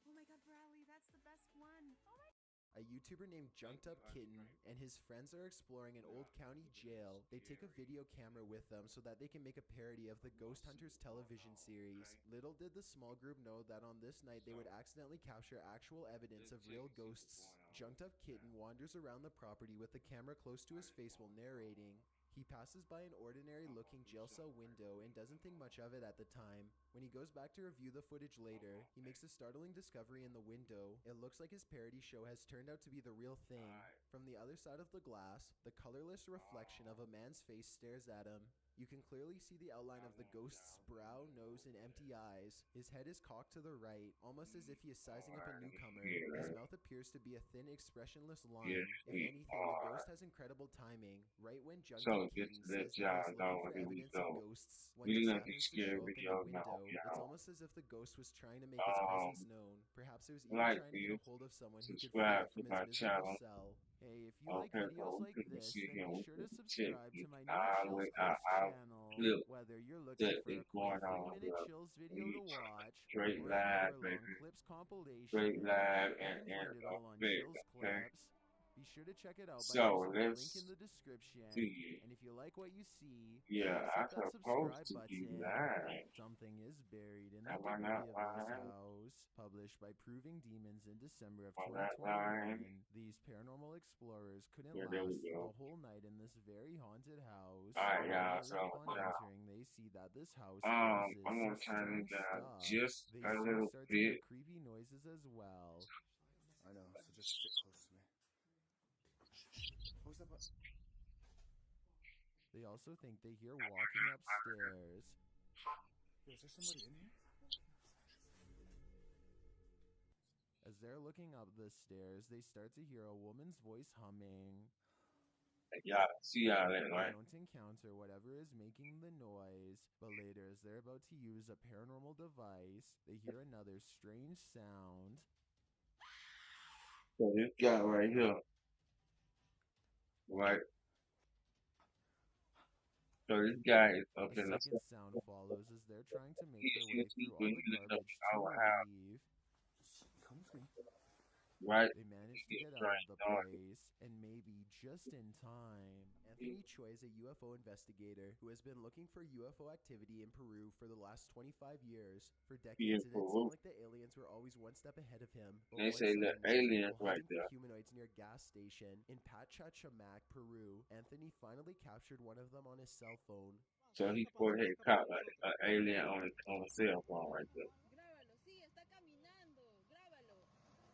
Oh my god, Bradley, that's the best one. A YouTuber named Junked Up Kitten and his friends are exploring an old county jail. They take a video camera with them so that they can make a parody of the Ghost Hunters television series. Little did the small group know that on this night they would accidentally capture actual evidence of real ghosts. Junked Up Kitten wanders around the property with the camera close to his face while narrating. He passes by an ordinary looking jail cell window and doesn't think much of it at the time. When he goes back to review the footage later, he makes a startling discovery in the window. It looks like his parody show has turned out to be the real thing. From the other side of the glass, the colorless reflection of a man's face stares at him. You can clearly see the outline of the ghost's brow, nose, and empty eyes. His head is cocked to the right, almost as if he is sizing up a newcomer. His mouth appears to be a thin, expressionless line. If anything, the ghost has incredible timing. Right when Junked Up Kitten says that he's looking for evidence of ghosts, one just happens to show up in the window. It's almost as if the ghost was trying to make its presence known. Perhaps it was even trying to get a hold of someone who could free it from its miserable cell. Hey, if you like videos like this, then be sure to subscribe to my new Chills Clips channel. Whether you're looking for a quick 3-minute Chills video to watch, or an hour-long Clips compilation, you can find it all on Chills Clips. Be sure to check it out by using the link in the description. And if you like what you see, please hit that subscribe button. Something is buried in the debris of this house. Published by Proving Demons in December of 2021. These paranormal explorers couldn't last the whole night in this very haunted house. Upon entering, they see that this house houses some strange stuff. They soon start to hear creepy noises as well. I know, so just sit close to me. What was that about? They also think they hear walking upstairs. Yo, is there somebody in here? As they're looking up the stairs, they start to hear a woman's voice humming. See how that, They right? don't encounter whatever is making the noise, but later, as they're about to use a paranormal device, they hear another strange sound. So this guy right here, right? So this guy is up A in the second sound follows as they're trying to make He their way is through all sleeping. the He looked up garbage our house, to leave. Just come with me. right? They manage to He get is out trying of the hard. place, and maybe just in time. Anthony Choi is a UFO investigator who has been looking for UFO activity in Peru for the last 25 years. For He in decades, it had Peru. seemed like the aliens were always one step ahead of him. But They one say the Sunday morning, aliens while right hunting there. for humanoids near a gas station in Pachacamac, Peru, Anthony finally captured one of them on his cell phone. So he put his caught an alien on a cell phone right there. Grábalo, sí, está caminando. Grábalo.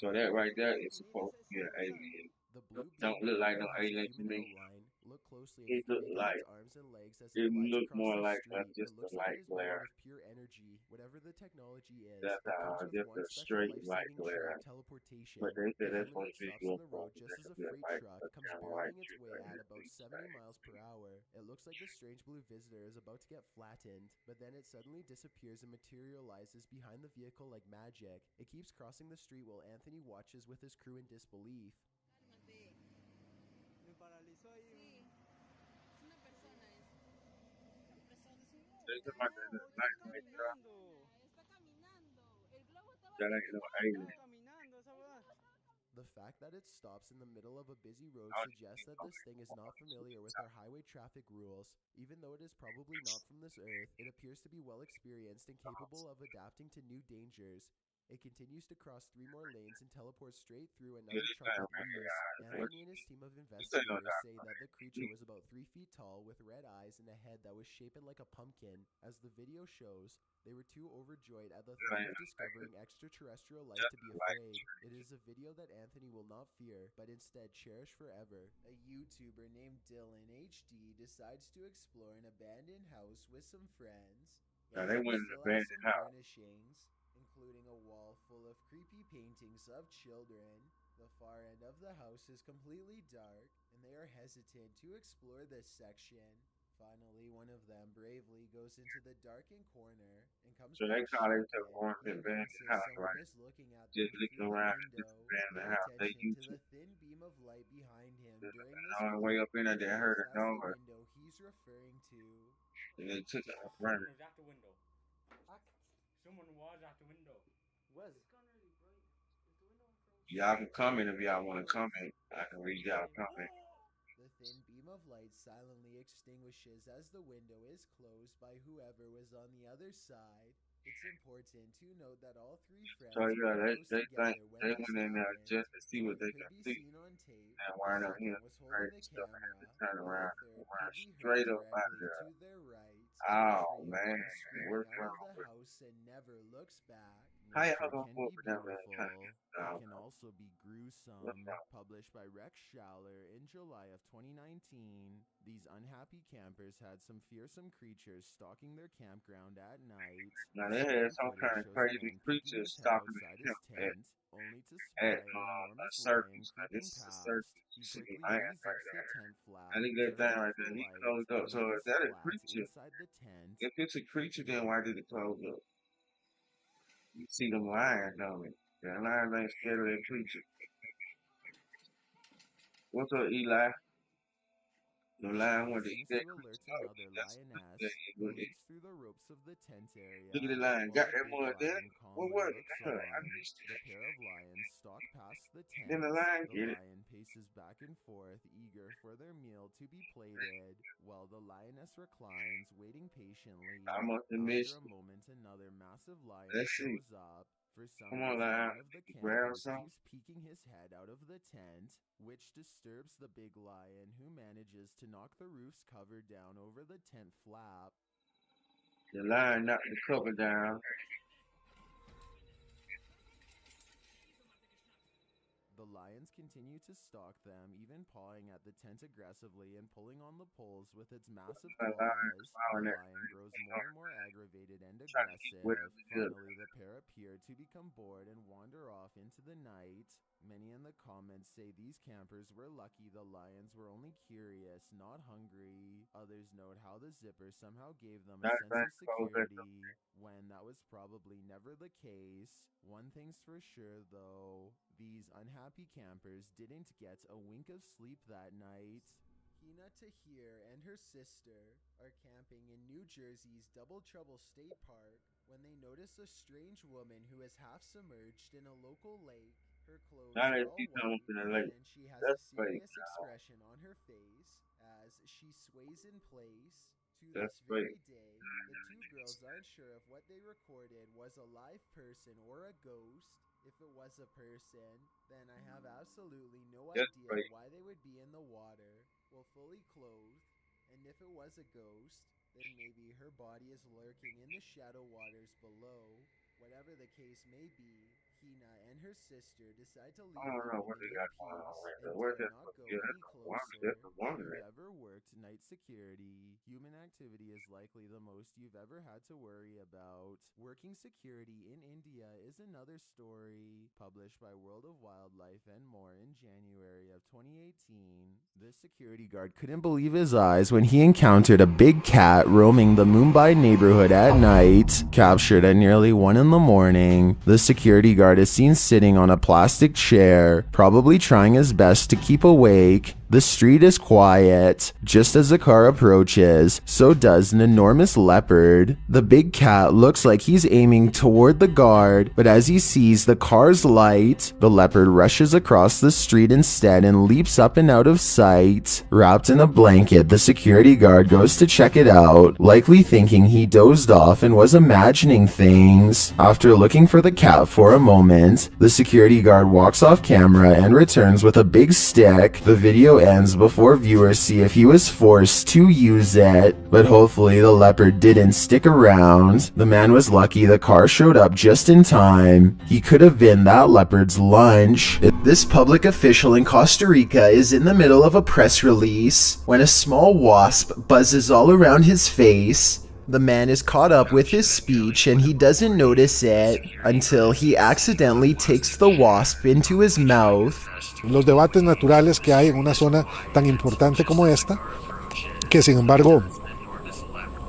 So that right there is supposed to be an alien. The blue Don't beam look like clearly no has a alien to human me. outline. Look closely and you It can look make out like its arms and legs as it it glides looked across more the like street. just It a looks like light it is made glare. out of pure energy. Whatever the technology is, That's it comes with just one a special straight light life-saving glare. trait, teleportation. But they The said that's humanoid supposed to be stops on the UFO. road That just as a could be a freight light, truck a comes kind of barreling light its trick way right at here. about 70 miles per hour. It looks like the strange blue visitor is about to get flattened, but then it suddenly disappears and materializes behind the vehicle like magic. It keeps crossing the street while Anthony watches with his crew in disbelief. Cálmate. Me paralizó ahí. Sí. Es una persona, es. Una persona, es un They globo. talking about the No, está light right there. caminando. Está caminando. El globo estaba That ain't no Estaba alien. caminando esa weá. The fact that it stops in the middle of a busy road I suggests that this thing is not familiar with our highway traffic rules. Even though it is probably not from this earth, it appears to be well experienced and capable of adapting to new dangers. It continues to cross 3 more lanes and teleports straight through another this truck guy with right here, ease. I Anthony and his team of ain't no investigators say that the creature was about 3 feet tall with red eyes and a head that was shaped like a pumpkin. As the video shows, they were too overjoyed at the thought of discovering extraterrestrial life to be afraid. It is a video that Anthony will not fear, but instead cherish forever. A YouTuber named Dylan HD decides to explore an abandoned house with some friends. Now, they The house went in still the has abandoned some house. furnishings, including a wall full of creepy paintings of children. The far end of the house is completely dark, and they are hesitant to explore this section. Finally, one of them bravely goes into the darkened corner and comes So they back call it shaken. the one He abandoned notices house, someone right? is looking at Just them looking through the around at this window. abandoned Pay house. They attention to used to. the thin beam of light behind him The during this only way clip. up in there, they heard a Yes, that's the noise, window he's referring to. and they took it Someone running. was at the window. Act. Someone was at the window. Was. It's gone really bright Y'all can comment if y'all want to comment. I can read y'all comment. The thin beam of light silently extinguishes as the window is closed by whoever was on the other side. It's important to note that all three friends So yeah, were they close they together think when they this went in there happened. just to see what One they could can be see seen on tape, and the wind up second here was holding crazy the stuff and have camera, to turn while around the and third run could be heard straight up out of directly there. to their right, Oh screaming man, and screaming what's out of wrong the with house and never looks back. how y'all Nature gonna can go be up and down there and beautiful. trying to get It down? can also be What's gruesome. wrong? Published by Rex Schaller in July of 2019, these unhappy campers had some fearsome creatures stalking their campground at night. Now they had Disturbing some footage kind of shows a crazy man peeking creatures his head stalking the outside his camp tent, only to at spy an a enormous lion circus. Now creeping this is a past. circus. You He see quickly lions right re-zips the there. tent I flap, think that turns thing off right the there, he light, closed up. and So is lays that a flat creature? inside the tent. If it's a creature, then why did it close up? You see them lions, don't it? The lions ain't scared of that creature. What's up, Eli? The lion He wanted to eat seems that to alert creature. Oh, another that's a creature. lioness, That who ain't leaps through the ropes of the tent Look at area, the lion. while Got the that big mud there? lion What calmly was it? looks I on. missed The it. pair of lions stalk past the Then the tent. lion The get it. lion paces back and forth, eager for their meal to be plated, while the lioness reclines, waiting patiently. I must have After missed a it. moment, another massive lion Let's see. shows up. For some Come on, reason, lion. one of the You grab campers something? keeps peeking his head out of the tent, which disturbs the big lion, who manages to knock the roof's cover down over the tent flap. The lion knocked the cover down. The lions continue to stalk them, even pawing at the tent aggressively and pulling on the poles with its massive The lion claws. The clawing that lion grows more and more aggravated and trying to eat whatever aggressive. it is. Finally, the pair appear to become bored and wander off into the night. Many in the comments say these campers were lucky the lions were only curious, not hungry. Others note how the zipper somehow gave them a That sense thing of closed back up. security, when that was probably never the case. One thing's for sure, though, these unhappy campers didn't get a wink of sleep that night. Hina Tahir and her sister are camping in New Jersey's Double Trouble State Park when they notice a strange woman who is half submerged in a local lake. Her clothes Now are they all see something white, in the lake. and she has a That's fake. serious expression on her face as she sways in place. To That's this very fake. day, the two girls aren't sure if what they recorded was a live person or a ghost. If it was a person, then I have absolutely no That's idea fake. why they would be in the water, well, fully clothed. And if it was a ghost, then maybe her body is lurking in the shadow waters below. Whatever the case may be, Hina and her sister decide to leave I don't the know what woman they in got going on peace right and there. Where's dare that? not go Yeah, any that's a woman. closer. That's a If woman. you've ever worked night security, human activity is likely the most you've ever had to worry about. Working security in India is another story, published by World of Wildlife and more in January of 2018. This security guard couldn't believe his eyes when he encountered a big cat roaming the Mumbai neighborhood at night. Captured at nearly 1 in the morning, the security guard is seen sitting on a plastic chair, probably trying his best to keep awake. The street is quiet. Just as the car approaches, so does an enormous leopard. The big cat looks like he's aiming toward the guard, but as he sees the car's light, the leopard rushes across the street instead and leaps up and out of sight. Wrapped in a blanket, the security guard goes to check it out, likely thinking he dozed off and was imagining things. After looking for the cat for a moment, the security guard walks off camera and returns with a big stick. The video ends before viewers see if he was forced to use it, but hopefully the leopard didn't stick around. The man was lucky the car showed up just in time. He could have been that leopard's lunch. This public official in Costa Rica is in the middle of a press release when a small wasp buzzes all around his face. The man is caught up with his speech and he doesn't notice it until he accidentally takes the wasp into his mouth. Los debates naturales que hay en una zona tan importante como esta, que sin embargo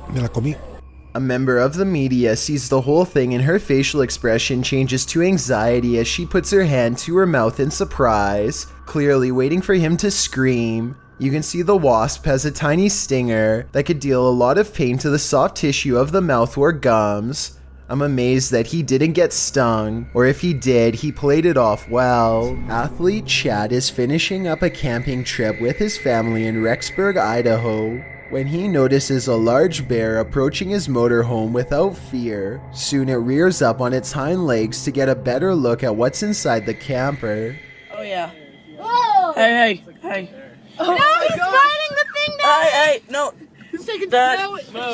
me la comí. A member of the media sees the whole thing and her facial expression changes to anxiety as she puts her hand to her mouth in surprise, clearly waiting for him to scream. You can see the wasp has a tiny stinger that could deal a lot of pain to the soft tissue of the mouth or gums. I'm amazed that he didn't get stung, or if he did, he played it off well. Athlete Chad is finishing up a camping trip with his family in Rexburg, Idaho, when he notices a large bear approaching his motorhome without fear. Soon it rears up on its hind legs to get a better look at what's inside the camper. Oh yeah. Whoa! Hey. No, he's fighting the thing down! Hey, no. He's taking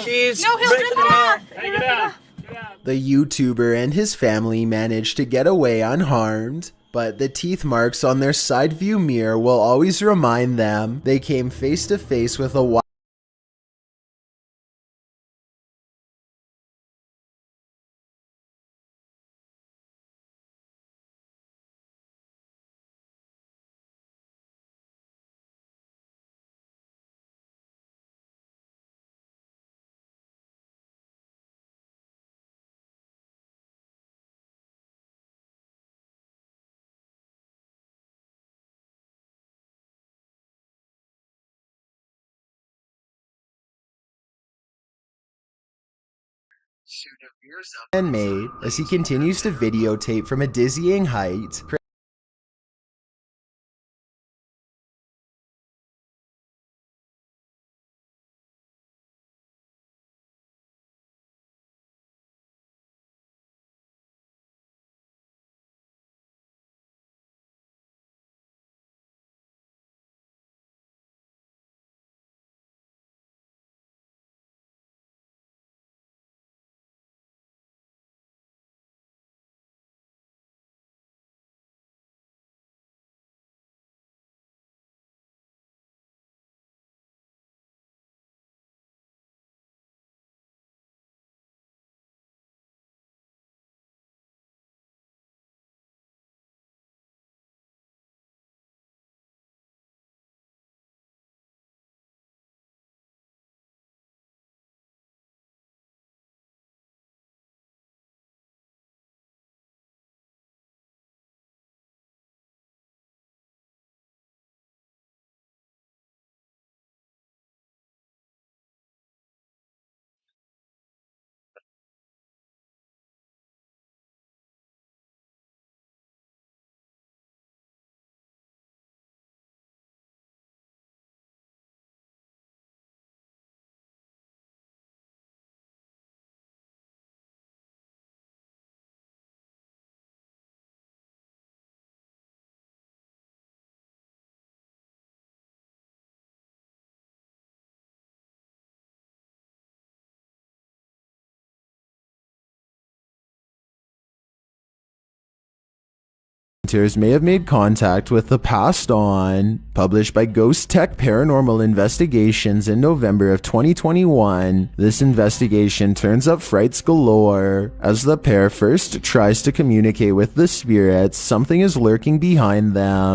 She's No, he'll breaking rip the it mirror. off! Hey, get out! The YouTuber and his family managed to get away unharmed, but the teeth marks on their side view mirror will always remind them they came face to face with a and made as he continues to videotape from a dizzying height. May have made contact with the Passed On, published by Ghost Tech Paranormal Investigations in November of 2021. This investigation turns up frights galore. As the pair first tries to communicate with the spirits, something is lurking behind them.